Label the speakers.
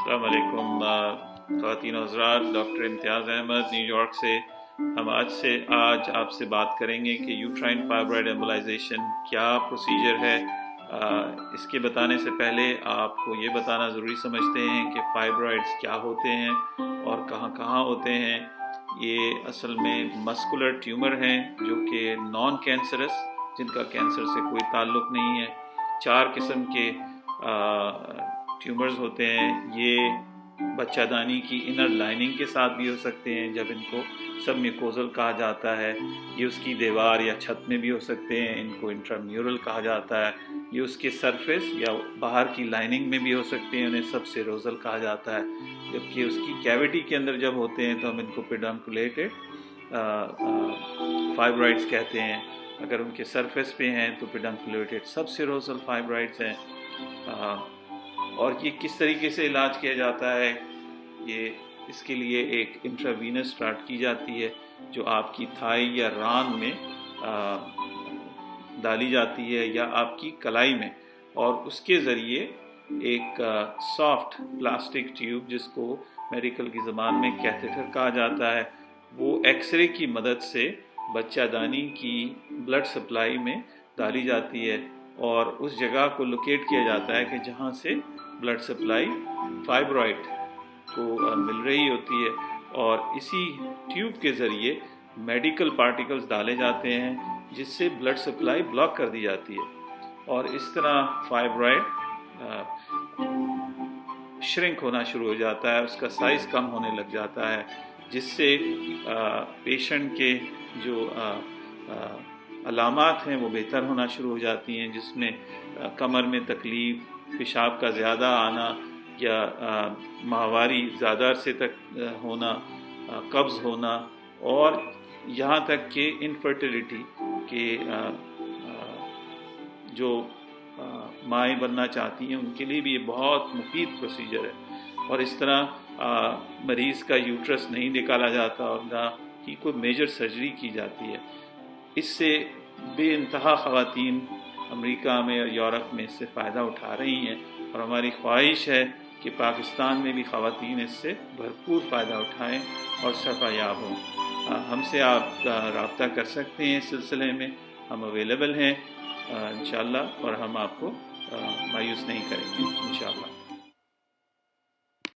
Speaker 1: अस्सलाम वालेकुम ख़वातीन हज़रात, डॉक्टर इम्तियाज़ अहमद न्यू यॉर्क से। हम आज आपसे बात करेंगे कि यूट्राइन फाइब्रॉइड एम्बोलाइजेशन क्या प्रोसीजर है। इसके बताने से पहले आपको ये बताना ज़रूरी समझते हैं कि फाइब्रॉइड्स क्या होते हैं और कहाँ कहाँ होते हैं। ये असल में मस्कुलर ट्यूमर हैं जो कि नॉन कैंसरस, जिनका कैंसर से कोई ताल्लुक़ नहीं है। 4 किस्म के ट्यूमर्स होते हैं। ये बच्चादानी की इनर लाइनिंग के साथ भी हो सकते हैं, जब इनको सबम्यूकोजल कहा जाता है। ये उसकी दीवार या छत में भी हो सकते हैं, इनको इंट्राम्यूरल कहा जाता है। ये उसके सरफेस या बाहर की लाइनिंग में भी हो सकते हैं, उन्हें सबसेरोजल कहा जाता है। जबकि उसकी कैविटी के अंदर जब होते हैं तो हम इनको पेडंकुलेटेड फाइब्रॉइड्स कहते हैं। अगर उनके सरफेस पे हैं तो पेडंकुलेटेड सबसेरोजल फाइब्रॉइड्स हैं। और ये किस तरीके से इलाज किया जाता है, ये इसके लिए एक इंट्रावीनस स्टार्ट की जाती है जो आपकी थाई या रान में डाली जाती है या आपकी कलाई में, और उसके ज़रिए एक सॉफ्ट प्लास्टिक ट्यूब, जिसको मेडिकल की ज़बान में कैथेटर कहा जाता है, वो एक्सरे की मदद से बच्चादानी की ब्लड सप्लाई में डाली जाती है और उस जगह को लोकेट किया जाता है कि जहाँ से ब्लड सप्लाई फाइब्रॉइड को मिल रही होती है। और इसी ट्यूब के ज़रिए मेडिकल पार्टिकल्स डाले जाते हैं जिससे ब्लड सप्लाई ब्लॉक कर दी जाती है, और इस तरह फाइब्रॉइड श्रिंक होना शुरू हो जाता है, उसका साइज़ कम होने लग जाता है, जिससे पेशेंट के जो अलामात हैं वो बेहतर होना शुरू हो जाती हैं, जिसमें कमर में तकलीफ़, पेशाब का ज़्यादा आना या माहवारी ज़्यादा अरसे तक होना, कब्ज़ होना, और यहाँ तक कि इनफर्टिलिटी के जो माएँ बनना चाहती हैं उनके लिए भी ये बहुत मुफीद प्रोसीजर है। और इस तरह मरीज़ का यूट्रस नहीं निकाला जाता और ना ही कोई मेजर सर्जरी की जाती है। इससे बेइंतहा ख़वातीन अमेरिका में और यूरोप में इससे फ़ायदा उठा रही हैं, और हमारी ख्वाहिश है कि पाकिस्तान में भी ख़वातीन इससे भरपूर फ़ायदा उठाएं और शफ़ायाब हों। हमसे आप रब्ता कर सकते हैं, इस सिलसिले में हम अवेलेबल हैं इंशाअल्लाह, और हम आपको मायूस नहीं करेंगे इंशाअल्लाह।